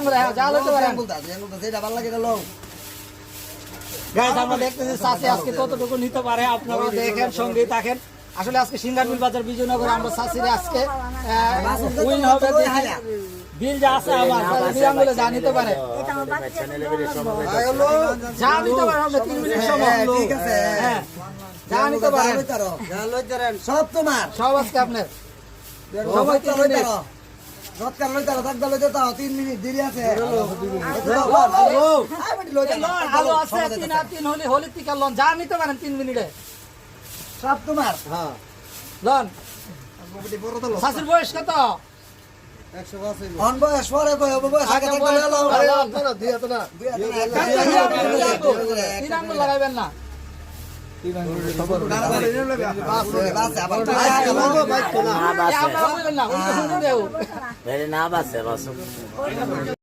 আঙ্গুলে যা লইতে পারেন। যেটা ভালো লাগে এটা লও। গাইস আমরা দেখতেছি চাচি আজকে কতটুকু নিতে পারে, আপনারা দেখেন সঙ্গে থাকেন। আসলে আজকে সিঙ্গারবিল বাজার বিজয়নগর আমরা চাচিরে আজকে উইন হবে দেখি। বিল যা আছে আমার দুই আঙ্গুলে যা নিতে পারে, যা নিতে পারে আমরা 3 মিনিট সময়। ঠিক আছে, হ্যাঁ যা নিতে পারেন সব তোমার, সব আজকে আপনার সময় 3 মিনিট। রৎকার লইতে দাও, দাগ লইতে দাও, 3 মিনিট দেরি আছে। আলো আছে 3 হলি হলি টিকা লন যা নিতে পারেন 3 মিনিটে সব তোমার। হ্যাঁ লন। শাশুর বয়স কত? অন বয়স পরে কই বয়স আগে থাকতে লও। আরে আপনারা দিয়া তো না, তিন আঙ্গুল লাগাইবেন না। বাস আমরা বলবেন না, উল্টো শুনতে দেও। না বাসে বাস